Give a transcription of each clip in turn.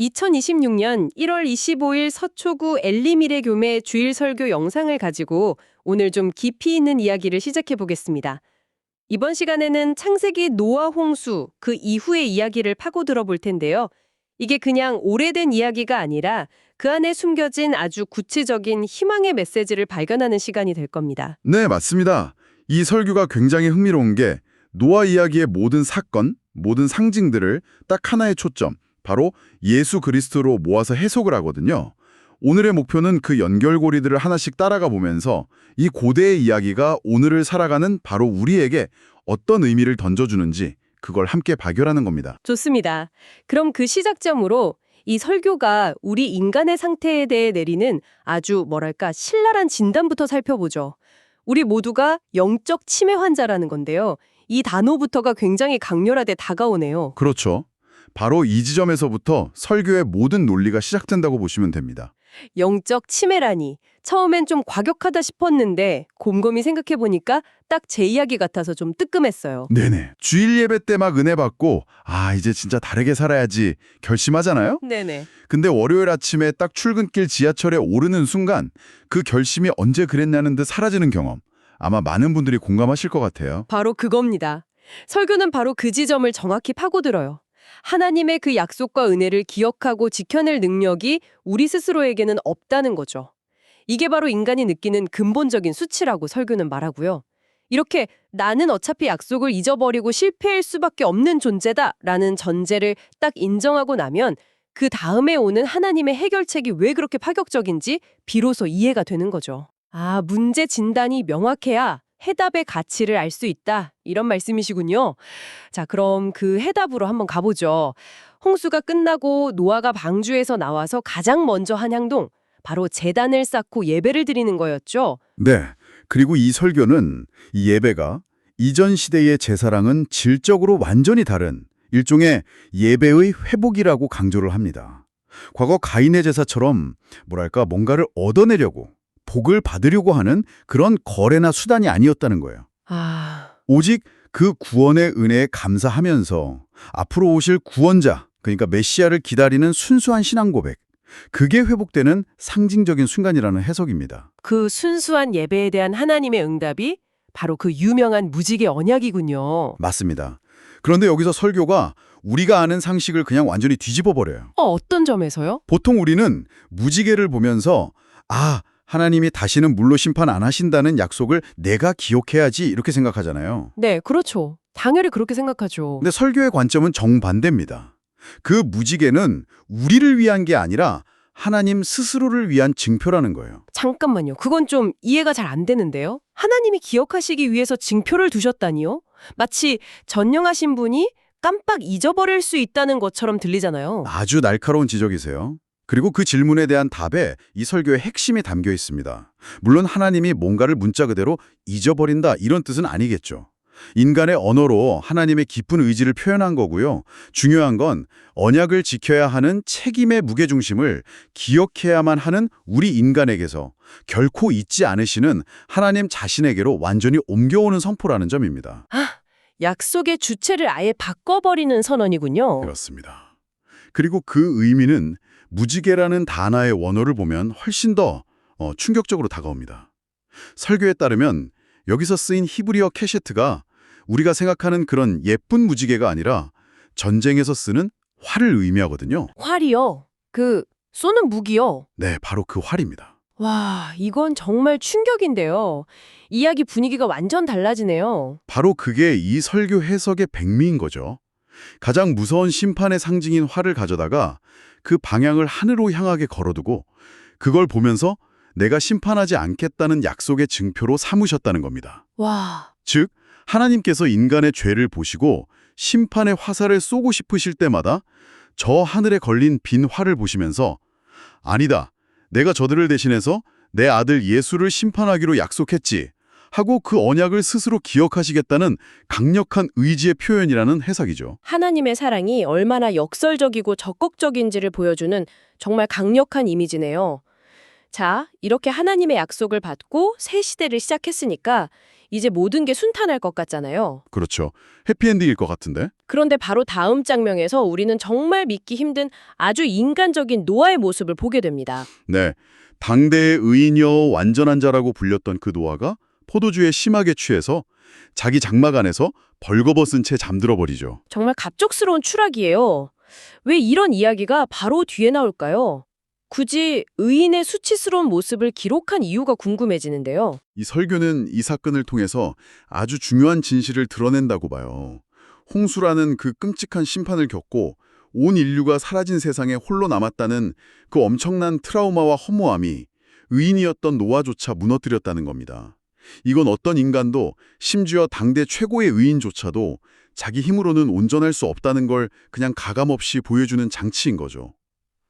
2026년 1월 25일 서초구 엘리미래 교매 주일 설교 영상을 가지고 오늘 좀 깊이 있는 이야기를 시작해 보겠습니다. 이번 시간에는 창세기 노아 홍수 그 이후의 이야기를 파고 들어볼 텐데요. 이게 그냥 오래된 이야기가 아니라 그 안에 숨겨진 아주 구체적인 희망의 메시지를 발견하는 시간이 될 겁니다. 네, 맞습니다. 이 설교가 굉장히 흥미로운 게 노아 이야기의 모든 사건, 모든 상징들을 딱 하나의 초점, 바로 예수 그리스도로 모아서 해석을 하거든요. 오늘의 목표는 그 연결고리들을 하나씩 따라가 보면서 이 고대의 이야기가 오늘을 살아가는 바로 우리에게 어떤 의미를 던져주는지 그걸 함께 발견하는 겁니다. 좋습니다. 그럼 그 시작점으로 이 설교가 우리 인간의 상태에 대해 내리는 아주 뭐랄까 신랄한 진단부터 살펴보죠. 우리 모두가 영적 치매 환자라는 건데요. 이 단어부터가 굉장히 강렬하게 다가오네요. 그렇죠. 바로 이 지점에서부터 설교의 모든 논리가 시작된다고 보시면 됩니다. 영적 치매라니. 처음엔 좀 과격하다 싶었는데 곰곰이 생각해보니까 딱 제 이야기 같아서 좀 뜨끔했어요. 네네. 주일 예배 때 막 은혜 받고 이제 진짜 다르게 살아야지 결심하잖아요? 네네. 근데 월요일 아침에 딱 출근길 지하철에 오르는 순간 그 결심이 언제 그랬냐는 듯 사라지는 경험. 아마 많은 분들이 공감하실 것 같아요. 바로 그겁니다. 설교는 바로 그 지점을 정확히 파고들어요. 하나님의 그 약속과 은혜를 기억하고 지켜낼 능력이 우리 스스로에게는 없다는 거죠. 이게 바로 인간이 느끼는 근본적인 수치라고 설교는 말하고요. 이렇게 나는 어차피 약속을 잊어버리고 실패할 수밖에 없는 존재다라는 전제를 딱 인정하고 나면 그 다음에 오는 하나님의 해결책이 왜 그렇게 파격적인지 비로소 이해가 되는 거죠. 아, 문제 진단이 명확해야 해답의 가치를 알 수 있다. 이런 말씀이시군요. 자, 그럼 그 해답으로 한번 가보죠. 홍수가 끝나고 노아가 방주에서 나와서 가장 먼저 한 행동, 바로 제단을 쌓고 예배를 드리는 거였죠. 네. 그리고 이 설교는 이 예배가 이전 시대의 제사랑은 질적으로 완전히 다른 일종의 예배의 회복이라고 강조를 합니다. 과거 가인의 제사처럼 뭐랄까 뭔가를 얻어내려고 복을 받으려고 하는 그런 거래나 수단이 아니었다는 거예요. 아, 오직 그 구원의 은혜에 감사하면서 앞으로 오실 구원자, 그러니까 메시아를 기다리는 순수한 신앙 고백, 그게 회복되는 상징적인 순간이라는 해석입니다. 그 순수한 예배에 대한 하나님의 응답이 바로 그 유명한 무지개 언약이군요. 맞습니다. 그런데 여기서 설교가 우리가 아는 상식을 그냥 완전히 뒤집어 버려요. 어떤 점에서요? 보통 우리는 무지개를 보면서 하나님이 다시는 물로 심판 안 하신다는 약속을 내가 기억해야지 이렇게 생각하잖아요. 네, 그렇죠. 당연히 그렇게 생각하죠. 근데 설교의 관점은 정반대입니다. 그 무지개는 우리를 위한 게 아니라 하나님 스스로를 위한 증표라는 거예요. 잠깐만요. 그건 좀 이해가 잘 안 되는데요. 하나님이 기억하시기 위해서 징표를 두셨다니요? 마치 전능하신 분이 깜빡 잊어버릴 수 있다는 것처럼 들리잖아요. 아주 날카로운 지적이세요. 그리고 그 질문에 대한 답에 이 설교의 핵심이 담겨 있습니다. 물론 하나님이 뭔가를 문자 그대로 잊어버린다 이런 뜻은 아니겠죠. 인간의 언어로 하나님의 깊은 의지를 표현한 거고요. 중요한 건 언약을 지켜야 하는 책임의 무게중심을 기억해야만 하는 우리 인간에게서 결코 잊지 않으시는 하나님 자신에게로 완전히 옮겨오는 선포라는 점입니다. 약속의 주체를 아예 바꿔버리는 선언이군요. 그렇습니다. 그리고 그 의미는 무지개라는 단어의 원어를 보면 훨씬 더 충격적으로 다가옵니다. 설교에 따르면 여기서 쓰인 히브리어 캐셰트가 우리가 생각하는 그런 예쁜 무지개가 아니라 전쟁에서 쓰는 활을 의미하거든요. 활이요? 그 쏘는 무기요? 네, 바로 그 활입니다. 와, 이건 정말 충격인데요. 이야기 분위기가 완전 달라지네요. 바로 그게 이 설교 해석의 백미인 거죠. 가장 무서운 심판의 상징인 활을 가져다가 그 방향을 하늘로 향하게 걸어두고 그걸 보면서 내가 심판하지 않겠다는 약속의 증표로 삼으셨다는 겁니다. 와, 즉, 하나님께서 인간의 죄를 보시고 심판의 화살을 쏘고 싶으실 때마다 저 하늘에 걸린 빈 활을 보시면서 아니다, 내가 저들을 대신해서 내 아들 예수를 심판하기로 약속했지 하고 그 언약을 스스로 기억하시겠다는 강력한 의지의 표현이라는 해석이죠. 하나님의 사랑이 얼마나 역설적이고 적극적인지를 보여주는 정말 강력한 이미지네요. 자, 이렇게 하나님의 약속을 받고 새 시대를 시작했으니까 이제 모든 게 순탄할 것 같잖아요. 그렇죠. 해피엔딩일 것 같은데? 그런데 바로 다음 장면에서 우리는 정말 믿기 힘든 아주 인간적인 노아의 모습을 보게 됩니다. 네. 당대의 의인이여 완전한 자라고 불렸던 그 노아가 포도주에 심하게 취해서 자기 장막 안에서 벌거벗은 채 잠들어 버리죠. 정말 갑작스러운 추락이에요. 왜 이런 이야기가 바로 뒤에 나올까요? 굳이 의인의 수치스러운 모습을 기록한 이유가 궁금해지는데요. 이 설교는 이 사건을 통해서 아주 중요한 진실을 드러낸다고 봐요. 홍수라는 그 끔찍한 심판을 겪고 온 인류가 사라진 세상에 홀로 남았다는 그 엄청난 트라우마와 허무함이 의인이었던 노아조차 무너뜨렸다는 겁니다. 이건 어떤 인간도 심지어 당대 최고의 의인조차도 자기 힘으로는 온전할 수 없다는 걸 그냥 가감없이 보여주는 장치인 거죠.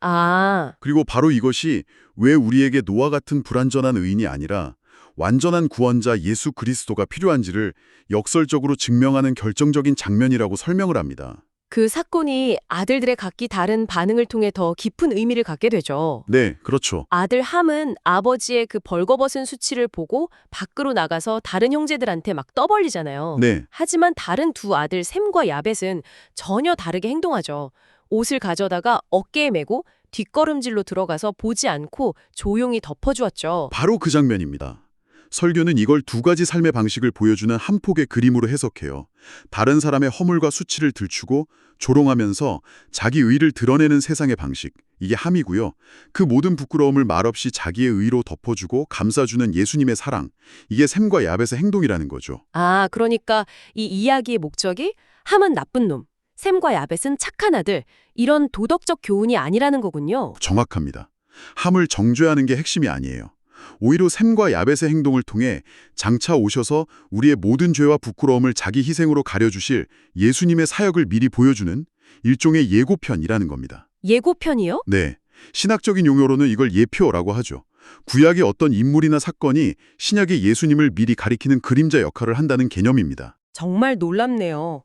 아, 그리고 바로 이것이 왜 우리에게 노아 같은 불완전한 의인이 아니라 완전한 구원자 예수 그리스도가 필요한지를 역설적으로 증명하는 결정적인 장면이라고 설명을 합니다. 그 사건이 아들들의 각기 다른 반응을 통해 더 깊은 의미를 갖게 되죠. 네, 그렇죠. 아들 함은 아버지의 그 벌거벗은 수치를 보고 밖으로 나가서 다른 형제들한테 막 떠벌리잖아요. 네, 하지만 다른 두 아들 셈과 야벳은 전혀 다르게 행동하죠. 옷을 가져다가 어깨에 메고 뒷걸음질로 들어가서 보지 않고 조용히 덮어주었죠. 바로 그 장면입니다. 설교는 이걸 두 가지 삶의 방식을 보여주는 한 폭의 그림으로 해석해요. 다른 사람의 허물과 수치를 들추고 조롱하면서 자기 의를 드러내는 세상의 방식, 이게 함이고요. 그 모든 부끄러움을 말없이 자기의 의로 덮어주고 감싸주는 예수님의 사랑, 이게 셈과 야벳의 행동이라는 거죠. 아, 그러니까 이 이야기의 목적이 함은 나쁜 놈, 셈과 야벳은 착한 아들, 이런 도덕적 교훈이 아니라는 거군요. 정확합니다. 함을 정죄하는 게 핵심이 아니에요. 오히려 셈과 야벳의 행동을 통해 장차 오셔서 우리의 모든 죄와 부끄러움을 자기 희생으로 가려주실 예수님의 사역을 미리 보여주는 일종의 예고편이라는 겁니다. 예고편이요? 네, 신학적인 용어로는 이걸 예표라고 하죠. 구약의 어떤 인물이나 사건이 신약의 예수님을 미리 가리키는 그림자 역할을 한다는 개념입니다. 정말 놀랍네요.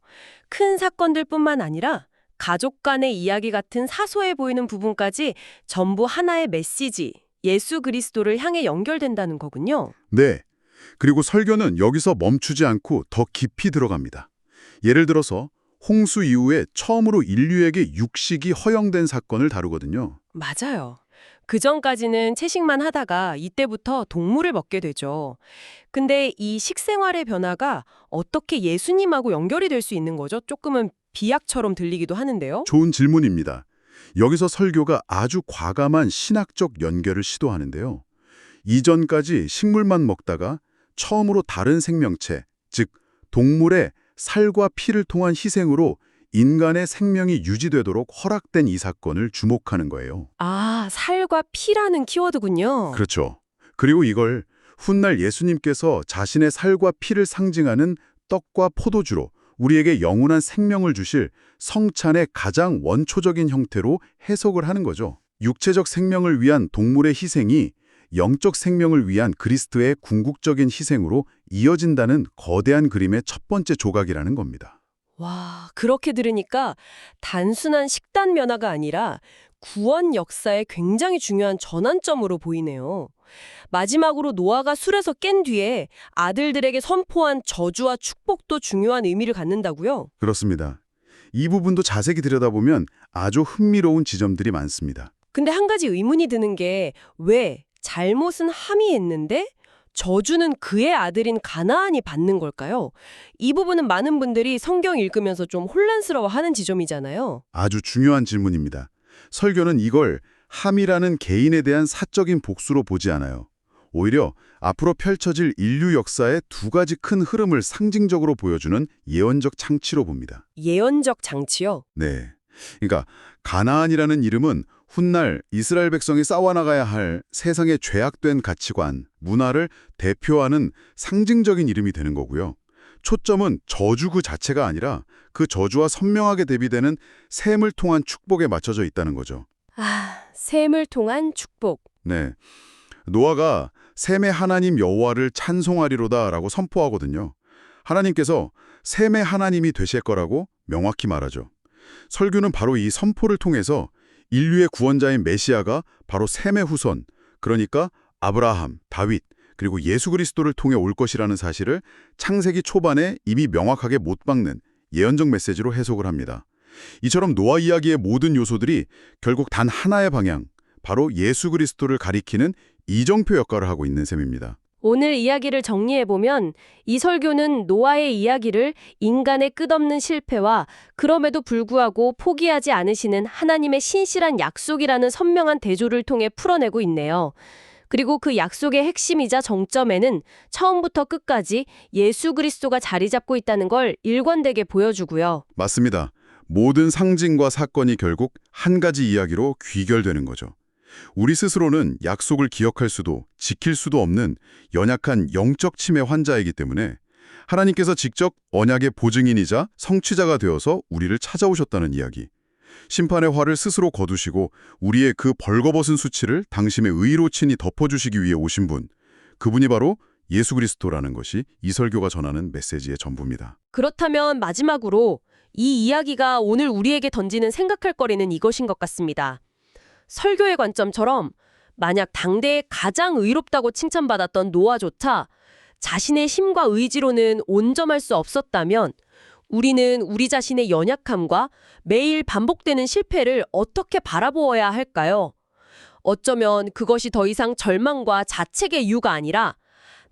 큰 사건들뿐만 아니라 가족 간의 이야기 같은 사소해 보이는 부분까지 전부 하나의 메시지, 예수 그리스도를 향해 연결된다는 거군요. 네, 그리고 설교는 여기서 멈추지 않고 더 깊이 들어갑니다. 예를 들어서 홍수 이후에 처음으로 인류에게 육식이 허용된 사건을 다루거든요. 맞아요. 그 전까지는 채식만 하다가 이때부터 동물을 먹게 되죠. 근데 이 식생활의 변화가 어떻게 예수님하고 연결이 될 수 있는 거죠? 조금은 비약처럼 들리기도 하는데요. 좋은 질문입니다. 여기서 설교가 아주 과감한 신학적 연결을 시도하는데요. 이전까지 식물만 먹다가 처음으로 다른 생명체, 즉 동물의 살과 피를 통한 희생으로 인간의 생명이 유지되도록 허락된 이 사건을 주목하는 거예요. 아, 살과 피라는 키워드군요. 그렇죠. 그리고 이걸 훗날 예수님께서 자신의 살과 피를 상징하는 떡과 포도주로 우리에게 영원한 생명을 주실 성찬의 가장 원초적인 형태로 해석을 하는 거죠. 육체적 생명을 위한 동물의 희생이 영적 생명을 위한 그리스도의 궁극적인 희생으로 이어진다는 거대한 그림의 첫 번째 조각이라는 겁니다. 와, 그렇게 들으니까 단순한 식단 변화가 아니라 구원 역사의 굉장히 중요한 전환점으로 보이네요. 마지막으로 노아가 술에서 깬 뒤에 아들들에게 선포한 저주와 축복도 중요한 의미를 갖는다고요? 그렇습니다. 이 부분도 자세히 들여다보면 아주 흥미로운 지점들이 많습니다. 근데 한 가지 의문이 드는 게 왜 잘못은 함이 했는데 저주는 그의 아들인 가나안이 받는 걸까요? 이 부분은 많은 분들이 성경 읽으면서 좀 혼란스러워하는 지점이잖아요. 아주 중요한 질문입니다. 설교는 이걸 함이라는 개인에 대한 사적인 복수로 보지 않아요. 오히려 앞으로 펼쳐질 인류 역사의 두 가지 큰 흐름을 상징적으로 보여주는 예언적 장치로 봅니다. 예언적 장치요? 네. 그러니까 가나안이라는 이름은 훗날 이스라엘 백성이 싸워나가야 할 세상의 죄악된 가치관, 문화를 대표하는 상징적인 이름이 되는 거고요. 초점은 저주 그 자체가 아니라 그 저주와 선명하게 대비되는 셈을 통한 축복에 맞춰져 있다는 거죠. 아, 셈을 통한 축복. 네. 노아가 셈의 하나님 여호와를 찬송하리로다라고 선포하거든요. 하나님께서 셈의 하나님이 되실 거라고 명확히 말하죠. 설교는 바로 이 선포를 통해서 인류의 구원자인 메시아가 바로 셈의 후손, 그러니까 아브라함, 다윗, 그리고 예수 그리스도를 통해 올 것이라는 사실을 창세기 초반에 이미 명확하게 못 박는 예언적 메시지로 해석을 합니다. 이처럼 노아 이야기의 모든 요소들이 결국 단 하나의 방향, 바로 예수 그리스도를 가리키는 이정표 역할을 하고 있는 셈입니다. 오늘 이야기를 정리해보면 이 설교는 노아의 이야기를 인간의 끝없는 실패와 그럼에도 불구하고 포기하지 않으시는 하나님의 신실한 약속이라는 선명한 대조를 통해 풀어내고 있네요. 그리고 그 약속의 핵심이자 정점에는 처음부터 끝까지 예수 그리스도가 자리 잡고 있다는 걸 일관되게 보여주고요. 맞습니다. 모든 상징과 사건이 결국 한 가지 이야기로 귀결되는 거죠. 우리 스스로는 약속을 기억할 수도 지킬 수도 없는 연약한 영적 치매 환자이기 때문에 하나님께서 직접 언약의 보증인이자 성취자가 되어서 우리를 찾아오셨다는 이야기. 심판의 화를 스스로 거두시고 우리의 그 벌거벗은 수치를 당신의 의로 친히 덮어주시기 위해 오신 분. 그분이 바로 예수 그리스도라는 것이 이 설교가 전하는 메시지의 전부입니다. 그렇다면 마지막으로 이 이야기가 오늘 우리에게 던지는 생각할 거리는 이것인 것 같습니다. 설교의 관점처럼 만약 당대에 가장 의롭다고 칭찬받았던 노아조차 자신의 힘과 의지로는 온전할 수 없었다면 우리는 우리 자신의 연약함과 매일 반복되는 실패를 어떻게 바라보아야 할까요? 어쩌면 그것이 더 이상 절망과 자책의 이유가 아니라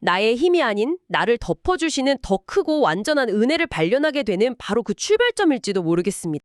나의 힘이 아닌 나를 덮어주시는 더 크고 완전한 은혜를 발견하게 되는 바로 그 출발점일지도 모르겠습니다.